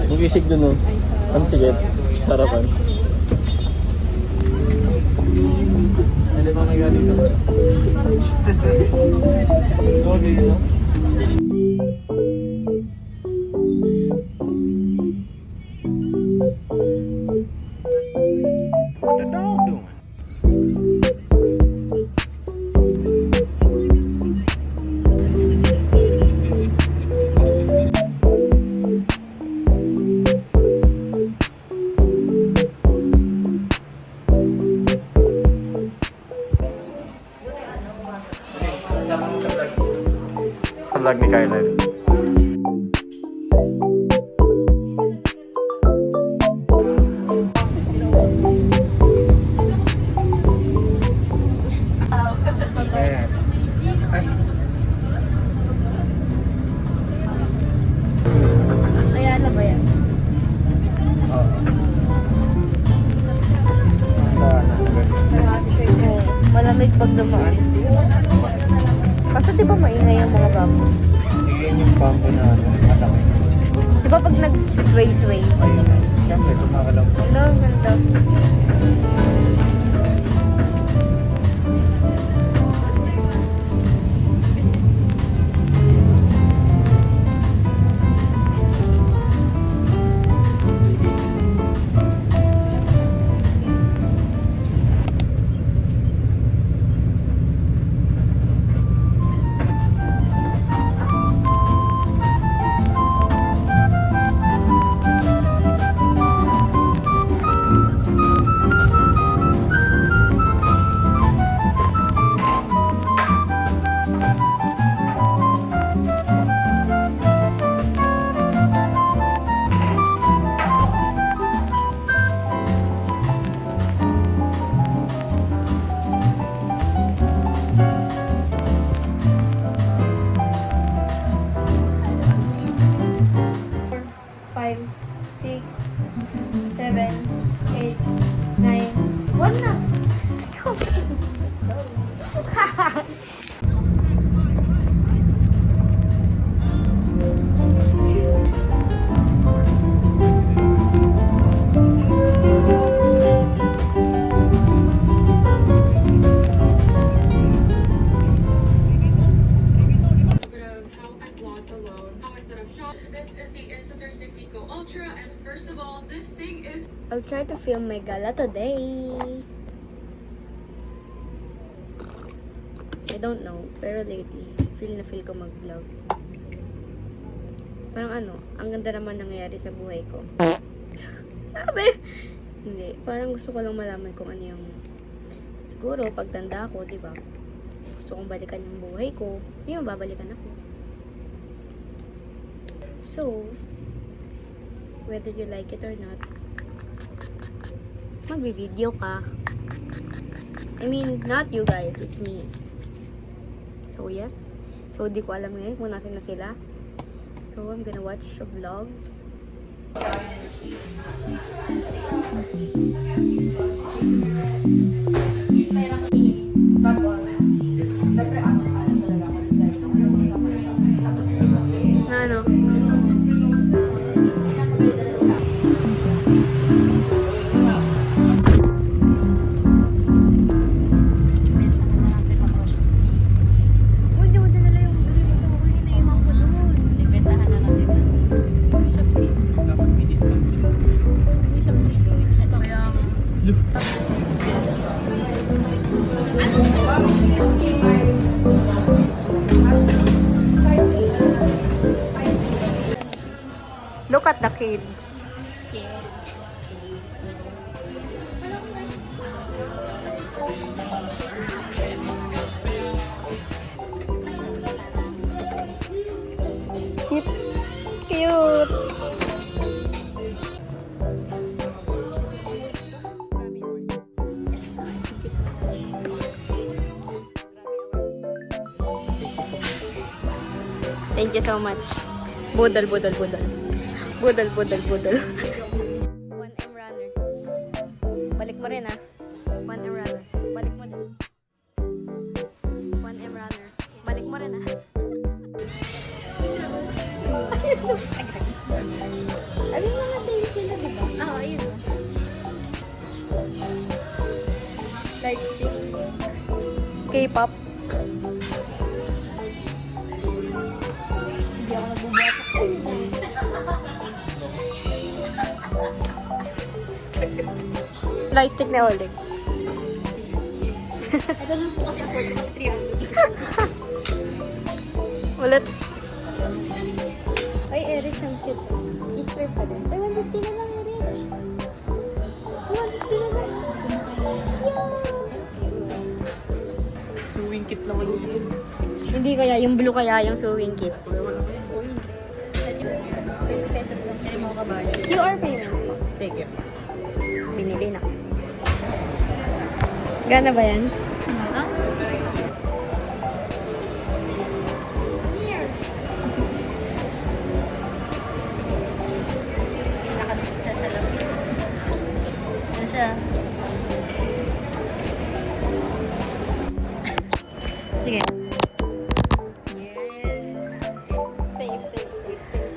Bumisig dun, oh. Ang sige. Sarapan. Ano ba nga dito? Okay, no? What the dog doing? Vlog ni Carla. Ayan na ba yan? Malamig pag dumaan. Kaso di ba maingay ang mga bamboo? Yan yung bamboo na malaki. Di ba pag nag-sway-sway? Ayun. Siyempre, kumakalaw. Ano, ang ganda. I'll try to film my gala today. I don't know, pero lately, feel ko mag-vlog. Parang ang ganda naman nangyayari sa buhay ko. Sabi! Hindi, parang gusto ko lang malaman kung ano yung siguro pagtanda ko, di ba? Gusto kong balikan yung buhay ko. Hindi mababalikan ako. So, whether you like it or not, magbi-video ka. I mean, not you guys, it's me. So, yes. So, di ko alam ngayon kung nasan na sila. So, I'm gonna watch a vlog. Na ano? Look at the kids. Yeah. Cute. Cute. Yes. Thank you so much. Budol, budol, budol. Budol, budol, budol. 1M runner. Balik mo rin ah. 1M runner. Balik mo din. 1M runner. Balik mo rin ah. Ayun mga sales sila, diba? Oo, ayun. Light stick. K-pop. Hindi ako nagbubuhat. Light stick na ulit. Ito lang po kasi afford ko sa 300. Ulit. Ay, Eric, ang cute. Easter pa din. Ay, 150 na lang, Eric. 150 na lang. Sewing kit naman yun. Hindi kaya, yung blue kaya yung sewing kit. 20 pesos lang. Pwede mo kabayo. QR payment po. Take it. Binili na. Gana ba yan? Nakadikit sa salamin. Ano siya? Sige. Yes. Safe, safe, safe, safe.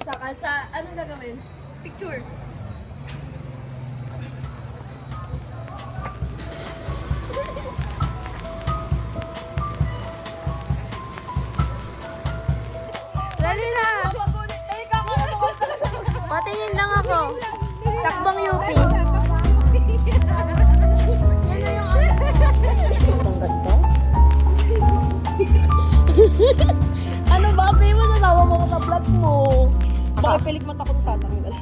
Saka sa, anong gagawin? Picture. Dali na! Patingin lang ako. Takbong UP. Ang ganda. Ano ba? Babe mo, nasawa mo ko sa vlog mo. Baka pilik mata kong tatanggal.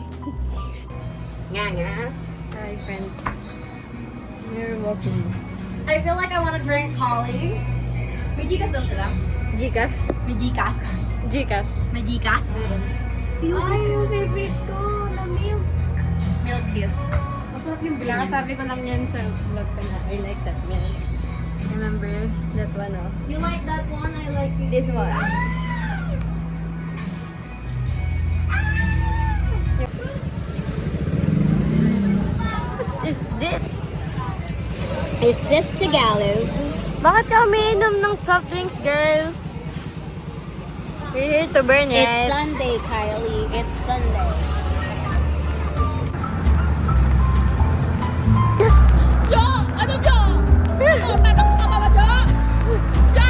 Hi, friends. We're walking. I feel like I want to drink Holly. May Gcash daw sila? Gcash? May Gcash. Gcash. May Gcash. Ay, yung favorite ko na milk. Milk kiss. Masarap yung bilhin. Nakasabi ko lang yan sa vlog ko na I like that milk. Remember that one, oh? You like that one? I like it. This one. What is this? Is this Tagalog? Bakit ka umiinom ng soft drinks, girl? We're here to burn, It's right? Sunday, Kylie. It's Sunday. Jo! Ano, Jo? Tatakbo ka pa ba, Jo? Jo!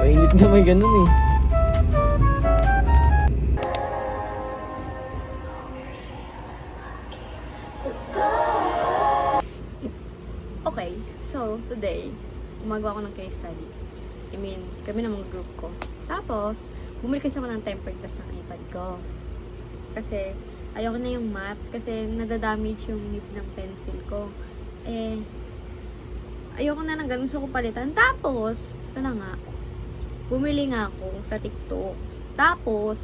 Mainit na may ganun eh. Okay, so today, gumagawa ako ng case study. I mean, kami ng mga group ko. Tapos, bumili kasi ako ng tempered glass ng iPad ko. Kasi, ayoko na yung matte kasi nadadamage yung nib ng pencil ko. Eh, ayoko na ng ganun, gusto ko palitan. Tapos, ito na nga, bumili nga ako sa TikTok. Tapos,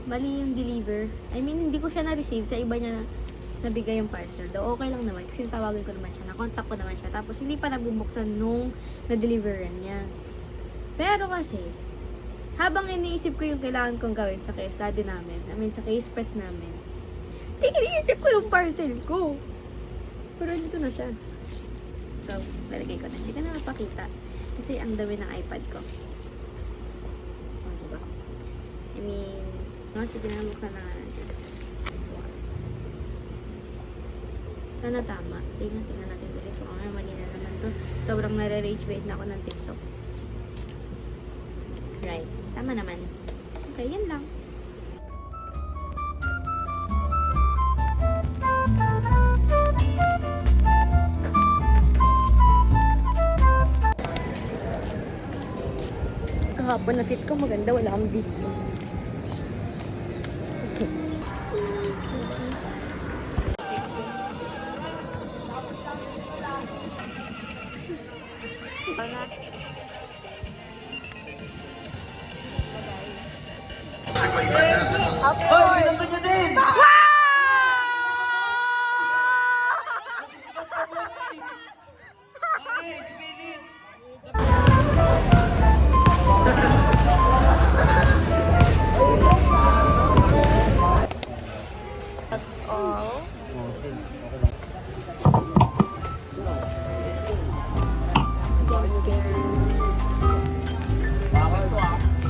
mali yung deliver. I mean, hindi ko siya na-receive. Sa iba niya nabigay yung parcel. Though okay lang naman kasi tawagan ko naman siya. Na-contact ko naman siya. Tapos, hindi pa nabubuksan nung na-deliveran niya. Pero kasi, habang iniisip ko yung kailangan kong gawin sa case study namin, I mean, sa case press namin, iniisip ko yung parcel ko. Pero dito na siya. So, lalagay ko na. Hindi ka na mapakita. Kasi ang dami ng iPad ko. Oh, diba? I mean, sige na, buksan na nga natin. This one. Sana tama. Sige na, tingnan natin ulit. Kung ano, mali na naman to. Sobrang nare-rage bait na ako ng TikTok. Right. Tama naman. Okay, yan lang. Kahapon na fit ko, maganda. Wala akong video. That's all. I'm scared. What the dog doing?